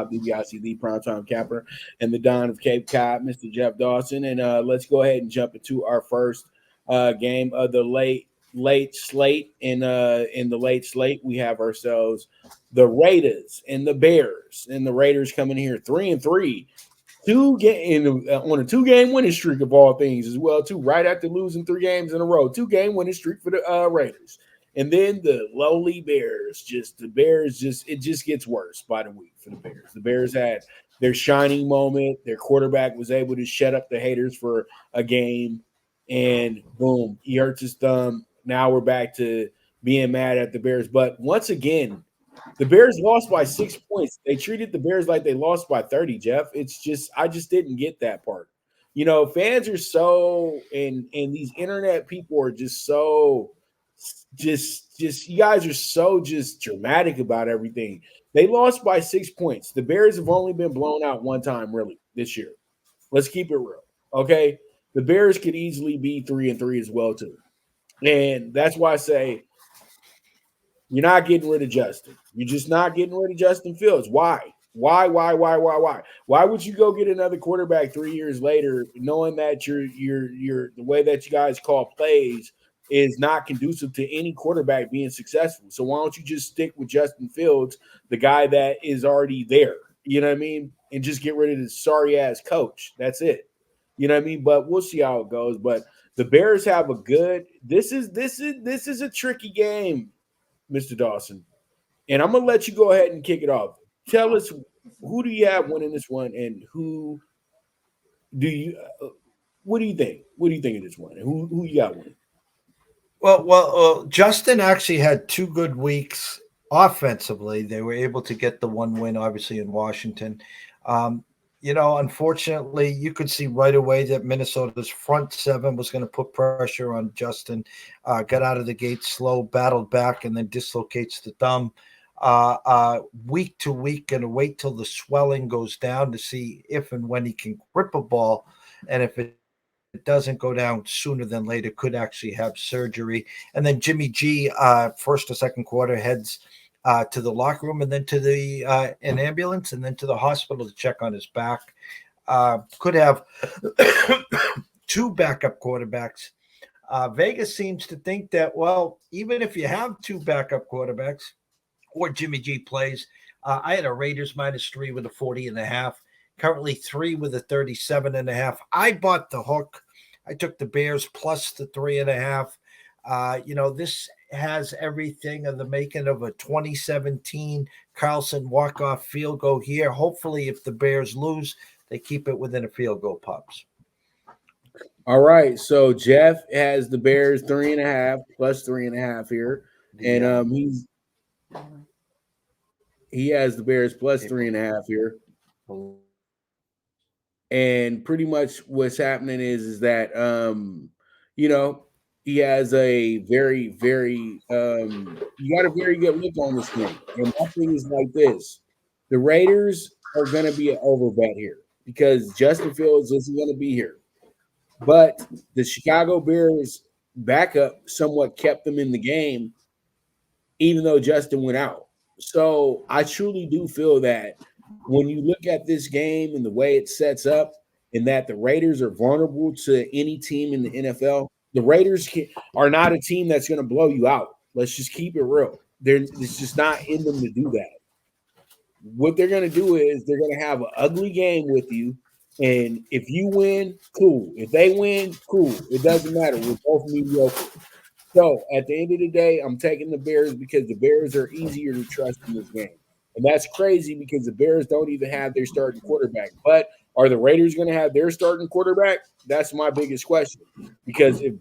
DiBiase, the primetime capper, and the Don of Cape Cod, Mr. Jeff Dawson. And let's go ahead and jump into our first game of the late slate. In the late slate, we have ourselves the Raiders and the Bears, and the Raiders coming here 3-3. On a 2 game winning streak of all things as well too. Right after losing 3 games in a row, 2 game winning streak for the Raiders. And then the lowly Bears, it just gets worse by the week for the Bears. The Bears had their shining moment. Their quarterback was able to shut up the haters for a game, and boom, he hurts his thumb. Now we're back to being mad at the Bears. But once again, the Bears lost by 6 points. They treated the Bears like they lost by 30, Jeff. I just didn't get that part. Fans are so and these internet people are just so just you guys are so just dramatic about everything. They lost by 6 points. The Bears have only been blown out one time, really, this year. Let's keep it real. Okay. The Bears could easily be 3-3 as well, too. And that's why I say you're not getting rid of Justin. You're just not getting rid of Justin Fields. Why? Why? Why would you go get another quarterback 3 years later, knowing that the way that you guys call plays is not conducive to any quarterback being successful? So why don't you just stick with Justin Fields, the guy that is already there? You know what I mean? And just get rid of this sorry ass coach. That's it. You know what I mean? But we'll see how it goes. But the Bears have a good. This is a tricky game, Mr. Dawson. And I'm gonna let you go ahead and kick it off. Tell us, who do you have winning this one, and who do you? What do you think? What do you think of this one? And who you got winning? Justin actually had 2 good weeks offensively. They were able to get the one win, obviously, in Washington. Unfortunately, you could see right away that Minnesota's front seven was going to put pressure on Justin. Got out of the gate slow, battled back, and then dislocates the thumb. Week to week, going to wait till the swelling goes down to see if and when he can grip a ball. And if it doesn't go down sooner than later, could actually have surgery. And then Jimmy G, first or second quarter, heads to the locker room, and then to the an ambulance, and then to the hospital to check on his back. Could have 2 backup quarterbacks. Vegas seems to think that, well, even if you have 2 backup quarterbacks or Jimmy G plays, I had a Raiders -3 with a 40.5. Currently 3 with a 37.5. I bought the hook. I took the Bears plus the 3.5. This has everything of the making of a 2017 Carlson walk-off field goal here. Hopefully, if the Bears lose, they keep it within a field goal, Pups. All right. So Jeff has the Bears 3.5 plus 3.5 here. And he has the Bears plus 3.5 here. And pretty much what's happening is that he has a very, very you got a very good look on this thing. And my thing is like this. The Raiders are gonna be an overbet here because Justin Fields isn't gonna be here. But the Chicago Bears backup somewhat kept them in the game, even though Justin went out. So I truly do feel that when you look at this game and the way it sets up, and that the Raiders are vulnerable to any team in the NFL, the Raiders are not a team that's going to blow you out. Let's just keep it real. It's just not in them to do that. What they're going to do is they're going to have an ugly game with you. And if you win, cool. If they win, cool. It doesn't matter. We're both mediocre. So at the end of the day, I'm taking the Bears because the Bears are easier to trust in this game. And that's crazy because the Bears don't even have their starting quarterback. But are the Raiders going to have their starting quarterback? That's my biggest question. Because if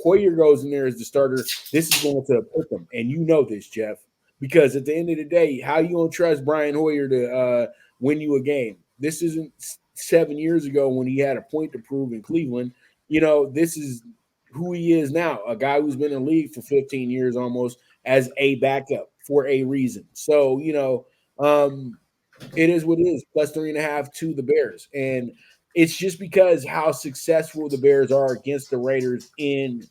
Hoyer goes in there as the starter, this is going to put them. And you know this, Jeff. Because at the end of the day, how you going to trust Brian Hoyer to win you a game? This isn't 7 years ago when he had a point to prove in Cleveland. This is who he is now, a guy who's been in the league for 15 years almost as a backup for a reason. So, it is what it is, plus 3.5 to the Bears. And it's just because how successful the Bears are against the Raiders in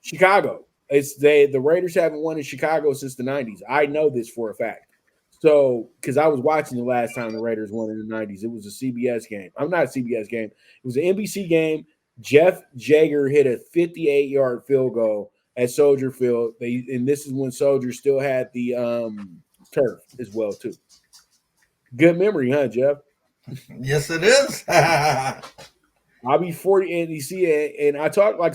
Chicago. The Raiders haven't won in Chicago since the 90s. I know this for a fact. So, because I was watching the last time the Raiders won in the 90s, it was a CBS game. I'm not a CBS game. It was an NBC game. Jeff Jager hit a 58-yard field goal at Soldier Field. And this is when Soldier still had the turf as well, too. Good memory, huh, Jeff? Yes, it is. I'll be 40, and you see it, and I talk like